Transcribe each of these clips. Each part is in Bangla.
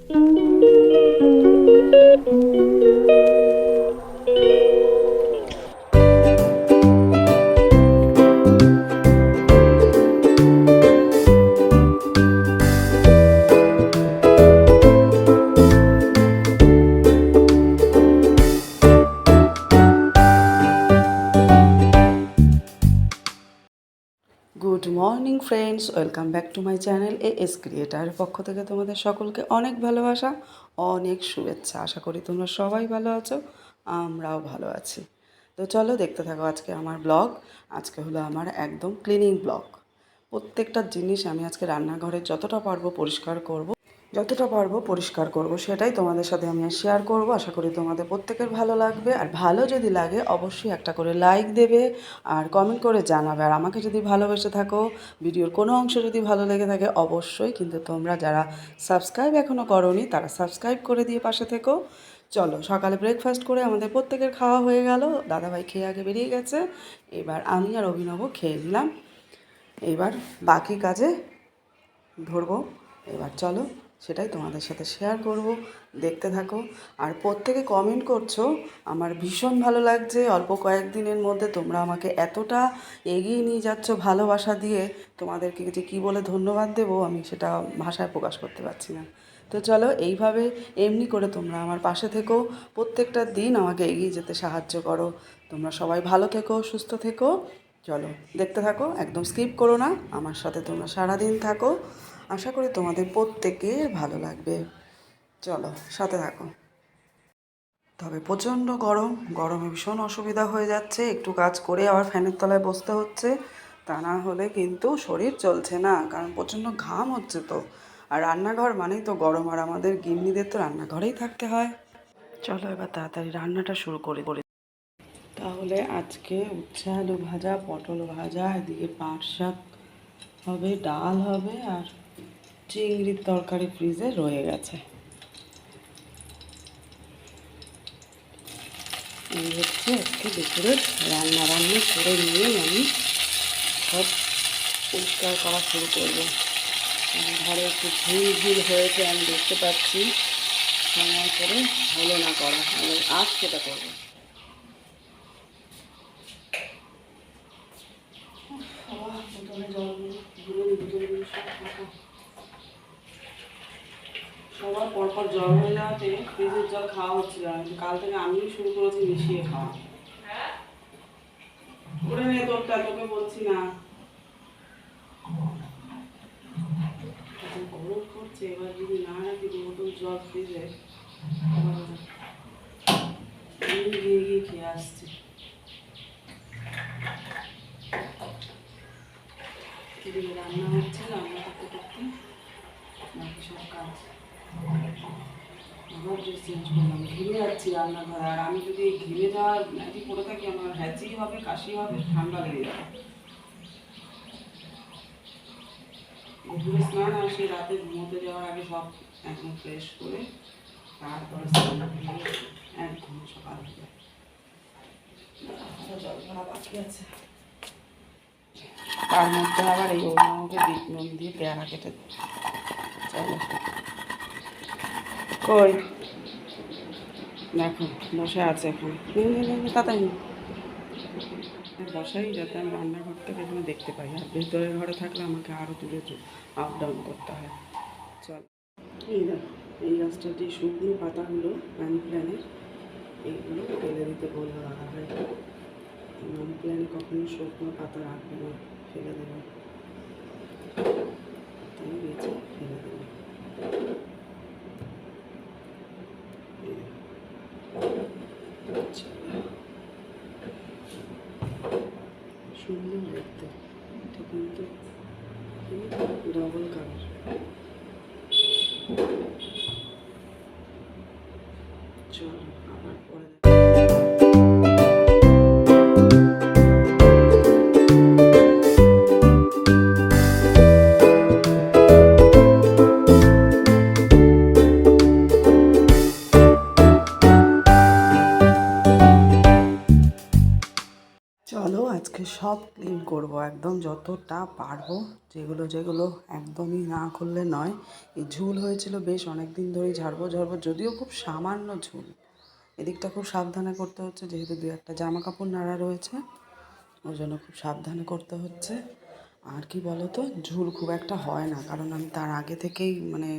Good morning friends, welcome back to my channel AS ক্রিয়েটারের পক্ষ থেকে তোমাদের সকলকে অনেক ভালোবাসা, অনেক শুভেচ্ছা। আশা করি তোমরা সবাই ভালো আছো, আমরাও ভালো আছি। তো চলো দেখতে থাকো আজকে আমার ব্লগ। আজকে হলো আমার একদম ক্লিনিং ব্লগ। প্রত্যেকটা জিনিস আমি আজকে রান্নাঘরে যতটা পারবো পরিষ্কার করব, সেটাই তোমাদের সাথে আমি শেয়ার করব। আশা করি তোমাদের প্রত্যেকের ভালো লাগবে, আর ভালো যদি লাগে অবশ্যই একটা করে লাইক দেবে আর কমেন্ট করে জানাবে। আর আমাকে যদি ভালোবেসে থাকো, ভিডিওর কোনো অংশ যদি ভালো লেগে থাকে, অবশ্যই কিন্তু তোমরা যারা সাবস্ক্রাইব এখনও করোনি তারা সাবস্ক্রাইব করে দিয়ে পাশে থেকো। চলো, সকালে ব্রেকফাস্ট করে আমাদের প্রত্যেকের খাওয়া হয়ে গেল। দাদাভাই খেয়ে আগে বেরিয়ে গেছে, এবার আমি আর অভিনব খেয়ে নিলাম। এবার বাকি কাজে ধরবো। এবার চলো, সেটাই তোমাদের সাথে শেয়ার করব, দেখতে থাকো। আর প্রত্যেকে কমেন্ট করছো, আমার ভীষণ ভালো লাগছে। অল্প কয়েকদিনের মধ্যে তোমরা আমাকে এতটা এগিয়ে নিয়ে যাচ্ছ ভালোবাসা দিয়ে, তোমাদেরকে যে কী বলে ধন্যবাদ দেবো আমি সেটা ভাষায় প্রকাশ করতে পারছি না। তো চলো, এইভাবে এমনি করে তোমরা আমার পাশে থেকো, প্রত্যেকটা দিন আমাকে এগিয়ে যেতে সাহায্য করো। তোমরা সবাই ভালো থেকো, সুস্থ থেকো। চলো দেখতে থাকো, একদম স্কিপ করো না, আমার সাথে তোমরা সারাদিন থাকো। আশা করি তোমাদের প্রত্যেকের ভালো লাগবে। চলো সাথে থাকো। তবে প্রচণ্ড গরমে ভীষণ অসুবিধা হয়ে যাচ্ছে। একটু কাজ করে আবার ফ্যানের তলায় বসতে হচ্ছে, তা না হলে কিন্তু শরীর চলছে না, কারণ প্রচণ্ড ঘাম হচ্ছে। তো আর রান্নাঘর মানেই তো গরম, আর আমাদের গিন্নিদের তো রান্নাঘরেই থাকতে হয়। চলো এবার তাড়াতাড়ি রান্নাটা শুরু করি। তাহলে আজকে উচ্ছে আলু ভাজা, পটল ভাজা, এদিকে পাট শাক হবে, ডাল হবে, আর চিংড়ির তরকারি ফ্রিজে রয়ে গেছে। এই হচ্ছে আজকে দুপুরের রান্না করে নিয়েই আমি সব পরিষ্কার করা শুরু করবো। ঘরে একটু ঝিল হয়েছে, আমি দেখতে পাচ্ছি। সময় করে হলো না করা, আমি আজ সেটা করবো। সবার পরপর জ্বর হয়ে যাওয়াতে ফ্রিজের জল খাওয়া হচ্ছিল না, কাল থেকে আমিই শুরু করেছি মিশিয়ে খাওয়া। করে নে তোরটা, তোকে বলছি না। গরম করছে, এবার যদি না রাখি 2 বোতল জল ফ্রিজে, আমি গিয়ে খেয়ে আসছি। এদিকে রান্না হচ্ছে, রান্না করতে করতে বাকি সব কাজ। আবার ড্রেস চেঞ্জ করলাম, ঘিরে যাচ্ছি রান্নাঘরে। আর আমি যদি ঘিরে যাওয়ার ম্যাটি পরে থাকি, আমার হ্যাঁচি হবে, কাশি হবে, ঠান্ডা লেগে যাবে। গভীরে স্নান, আর সেই রাতে ঘুমোতে যাওয়ার আগে সব একদম ফ্রেশ করে তারপরে স্নান করে একদম সকাল হয়ে যায়। জল ভরা বাকি আছে, তার মধ্যে আবার এই ওনাকে বিট নুন দিয়ে পেয়ারা কেটে। চলো কই দেখো বসে আছে এখানে, তাড়াতাড়ি বসাই, যাতে আমি রান্নাঘর থেকে এখানে দেখতে পাই। আর ভেতরের ঘরে থাকলে আমাকে আরও দূরে আপ ডাউন করতে হয়। চল, এই দেখো এই গাছটার যে শুকনো পাতাগুলো মানি প্ল্যানের, এইগুলো ফেলে দিতে বললো রাখা হয়। মানি প্ল্যানে কখনো শুকনো পাতা রাখবে না, ফেলে দেবে, তাই বেঁচে ফেলে দেবে। সুন্দর দেখতে, এটা কিন্তু ডবল কালার। চলো আবার পরে সব ক্লিন করব একদম যতটা পারবো। যেগুলো যেগুলো একদমই না করলে নয়। এই ঝুল হয়েছিল বেশ অনেক দিন ধরেই ঝাড়বো যদিও খুব সামান্য ঝুল। এদিকটা খুব সাবধানে করতে হচ্ছে, যেহেতু দু একটা জামা কাপড় নাড়া রয়েছে, ওই জন্য খুব সাবধানে করতে হচ্ছে। আর কি বলো তো, ঝুল খুব একটা হয় না, কারণ আমি তার আগে থেকেই মানে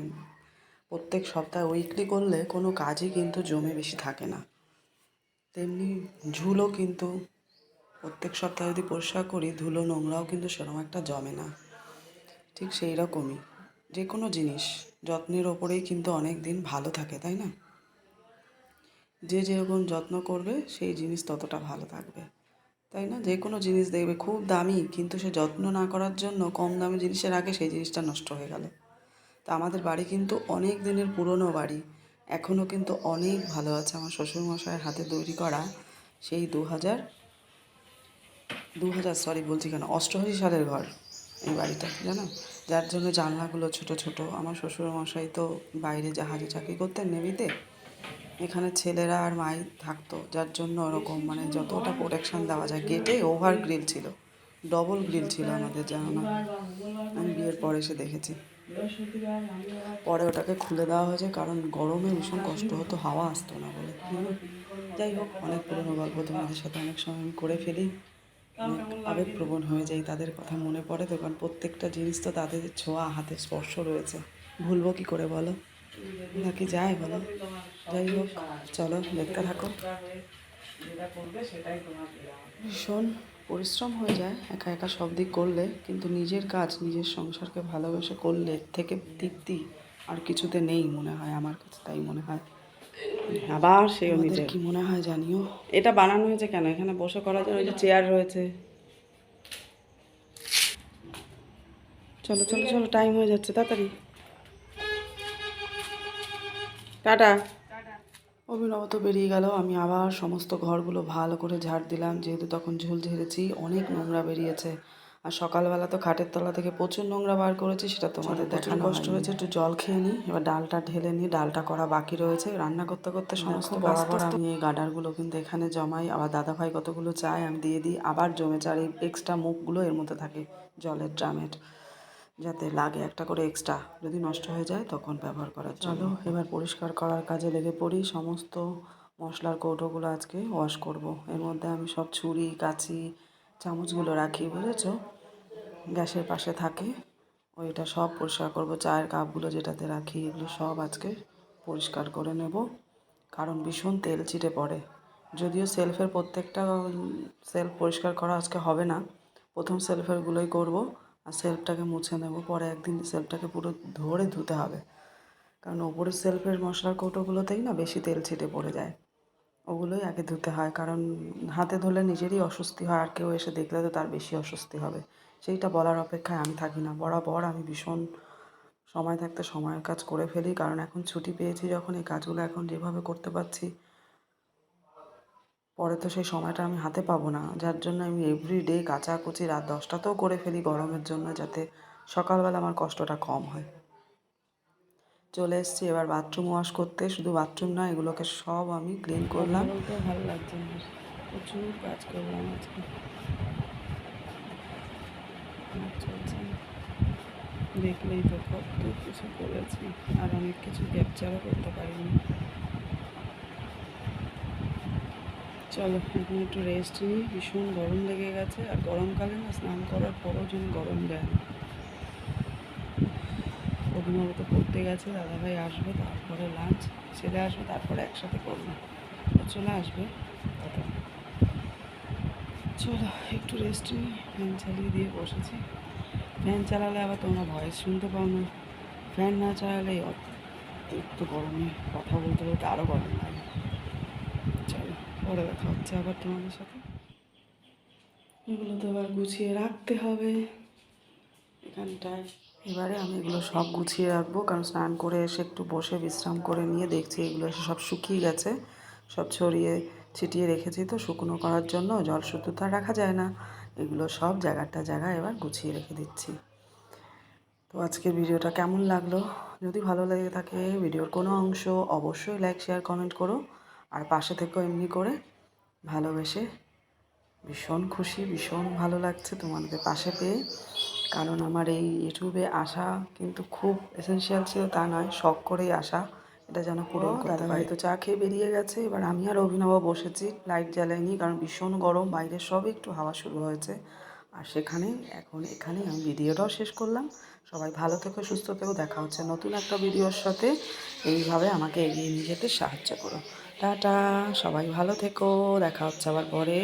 প্রত্যেক সপ্তাহে উইকলি করলে কোনো কাজই কিন্তু জমে বেশি থাকে না। তেমনি ঝুলও কিন্তু প্রত্যেক সপ্তাহে যদি পরিষ্কার করি, ধুলো নোংরাও কিন্তু সেরকম একটা জমে না। ঠিক সেই রকমই যে কোনো জিনিস যত্নের ওপরেই কিন্তু অনেক দিন ভালো থাকে, তাই না? যে যেরকম যত্ন করবে সেই জিনিস ততটা ভালো থাকবে, তাই না? যে কোনো জিনিস দেখবে খুব দামি, কিন্তু সে যত্ন না করার জন্য কম দামি জিনিসের আগে সেই জিনিসটা নষ্ট হয়ে গেল। তা আমাদের বাড়ি কিন্তু অনেক দিনের পুরনো বাড়ি, এখনও কিন্তু অনেক ভালো আছে। আমার শ্বশুরমশাইয়ের হাতে তৈরি করা সেই 88 সালের ঘর এই বাড়িটা, জানো? যার জন্য জানলাগুলো ছোট ছোট। আমার শ্বশুরমশাই তো বাইরে জাহাজে চাকরি করতেন, নেভিতে। এখানে ছেলেরা আর মাই থাকতো, যার জন্য ওরকম মানে যতটা প্রোটেকশান দেওয়া যায়। গেটে ওভার গ্রিল ছিল, ডবল গ্রিল ছিল আমাদের জানানো। আমি বিয়ের পরে এসে দেখেছি। পরে ওটাকে খুলে দেওয়া হয়েছে, কারণ গরমে ভীষণ কষ্ট হতো, হাওয়া আসতো না বলে। যাই হোক, অনেক পুরনো গল্প তোমাদের সাথে অনেক সময় আমি করে ফেলি, অনেক আবেগপ্রবণ হয়ে যাই, তাদের কথা মনে পড়ে তো, কারণ প্রত্যেকটা জিনিস তো তাদের ছোঁয়া, হাতের স্পর্শ রয়েছে। ভুলবো কি করে বলো, নাকি যায় বলো? যাই হোক, চলো দেখতে থাকো। ভীষণ পরিশ্রম হয়ে যায় একা একা সব দিক করলে, কিন্তু নিজের কাজ, নিজের সংসারকে ভালোবেসে করলে থেকে তৃপ্তি আর কিছুতে নেই মনে হয়, আমার কাছে তাই মনে হয়। আবার সেও তোমাদের নিচে। কি মনে হয় জানিও। এটা বানানো হয়েছে কেন? এখানে বসে করার জন্য যে চেয়ার রয়েছে। চলো চলো চলো, টাইম হয়ে যাচ্ছে, তাড়াতাড়ি টাটা। অভিনব তো বেরিয়ে গেল, আমি আবার সমস্ত ঘরগুলো ভালো করে ঝাড় দিলাম, যেহেতু তখন ঝুল ঝেড়েছি, অনেক নোংরা বেরিয়েছে। আর সকালবেলা তো খাটের তলা থেকে প্রচুর নোংরা বার করেছি, সেটা তোমাদের দেখানো কষ্ট হয়েছে। একটু জল খেয়ে নিই, এবার ডালটা ঢেলে নিই। ডালটা করা বাকি রয়েছে, রান্না করতে করতে সমস্ত বরাবর আমি এই গাডারগুলো কিন্তু এখানে জমাই। আবার দাদাভাই কতগুলো চায় আমি দিয়ে দিই, আবার জমে চার এই এক্সট্রা মুখগুলো এর মধ্যে থাকে জলের ড্রামের, যাতে লাগে একটা করে এক্সট্রা, যদি নষ্ট হয়ে যায় তখন ব্যবহার করার জন্য। এবার পরিষ্কার করার কাজে লেগে পড়ি। সমস্ত মশলার কৌটোগুলো আজকে ওয়াশ করব। এর মধ্যে আমি সব ছুরি, কাঁচি, চামচগুলো রাখি, বুঝেছো? গ্যাসের পাশে থাকে, ওইটা সব পরিষ্কার করব। চায়ের কাপগুলো যেটাতে রাখি, এগুলো সব আজকে পরিষ্কার করে নেব, কারণ ভীষণ তেল চিটে পড়ে। যদিও সেলফের প্রত্যেকটা সেলফ পরিষ্কার করা আজকে হবে না, প্রথম সেলফেরগুলোই করব। আর সেলফটাকে মুছে নেব, পরে একদিন সেলফটাকে পুরো ধরে ধুতে হবে, কারণ ওপরের সেলফের মশলার কৌটোগুলোতেই না বেশি তেল ছিটে পড়ে যায়। ওগুলোই আগে ধুতে হয়, কারণ হাতে ধুলে নিজেরই অস্বস্তি হয়, আর কেউ এসে দেখলে তো তার বেশি অস্বস্তি হবে। সেইটা বলার অপেক্ষায় আমি থাকি না, বরাবর আমি ভীষণ সময় থাকতে সময়ের কাজ করে ফেলি, কারণ এখন ছুটি পেয়েছি যখন, এই কাজগুলো এখন যেভাবে করতে পারছি, পরে তো সেই সময়টা আমি হাতে পাবো না। যার জন্য আমি এভরিডে কাচাকুচি রাত 10টাতেও করে ফেলি গরমের জন্য, যাতে সকালবেলা আমার কষ্টটা কম হয়। চলে এসেছি এবার বাথরুম ওয়াশ করতে। শুধু বাথরুম না, এগুলোকে সব আমি ক্লিন করলাম। বলতে ভালো লাগছে না, প্রচুর কাজ করলাম আজকে। চলছে, দেখলেই তো কত কিছু করেছি, আর অনেক কিছু ক্যাপচারও করতে পারিনি। চলো এখন একটু রেস্ট নিই, ভীষণ গরম লেগে গেছে, আর গরমকালে না স্নান করার পরও যেন গরম যায় না। অভিনব তো পড়তে গেছে, দাদাভাই আসবে, তারপরে লাঞ্চ, ছেলে আসবে, তারপরে একসাথে করবো। ও চলে আসবে তখন। চলো একটু রেস্ট নিই, ফ্যান চালিয়ে দিয়ে বসেছি। ফ্যান চালালে আবার তোমরা ভয়েস শুনতে পাও না, ফ্যান না চালালে একটু গরমে কথা বলতে বলতে আরও গরম লাগে। চলো পরে দেখা হচ্ছে আবার তোমাদের সাথে। এগুলো তো এবার গুছিয়ে রাখতে হবে এখানটায়। এবারে আমি এগুলো সব গুছিয়ে রাখবো, কারণ স্নান করে এসে একটু বসে বিশ্রাম করে নিয়ে দেখছি এগুলো এসে সব শুকিয়ে গেছে। সব ছড়িয়ে ছিটিয়ে রেখেছি তো শুকনো করার জন্য, জল শুদ্ধ তো আর রাখা যায় না। এগুলো সব জায়গায় এবার গুছিয়ে রেখে দিচ্ছি। তো আজকের ভিডিওটা কেমন লাগলো? যদি ভালো লেগে থাকে ভিডিওর কোনো অংশ, অবশ্যই লাইক, শেয়ার, কমেন্ট করো। আর পাশে থেকেও এমনি করে ভালোবেসে ভীষণ খুশি, ভীষণ ভালো লাগছে তোমাদের পাশে পেয়ে। কারণ আমার এই ইউটিউবে আসা কিন্তু খুব এসেনশিয়াল ছিল তা নয়, শখ করেই আসা। এটা যেন পূরণ করতে পারি। তো চা খেয়ে বেরিয়ে গেছে, এবার আমি আর অভিনব বসেছি, লাইট জ্বালাইনি কারণ ভীষণ গরম, বাইরে সবে একটু হাওয়া শুরু হয়েছে। আর সেখানেই এখন এখানেই আমি ভিডিওটাও শেষ করলাম। সবাই ভালো থেকো, সুস্থ থেকো, দেখা হচ্ছে নতুন একটা ভিডিওর সাথে। এইভাবে আমাকে এগিয়ে নিয়ে যেতে সাহায্য করো। টাটা, সবাই ভালো থেকো, দেখা হচ্ছে আবার পরে।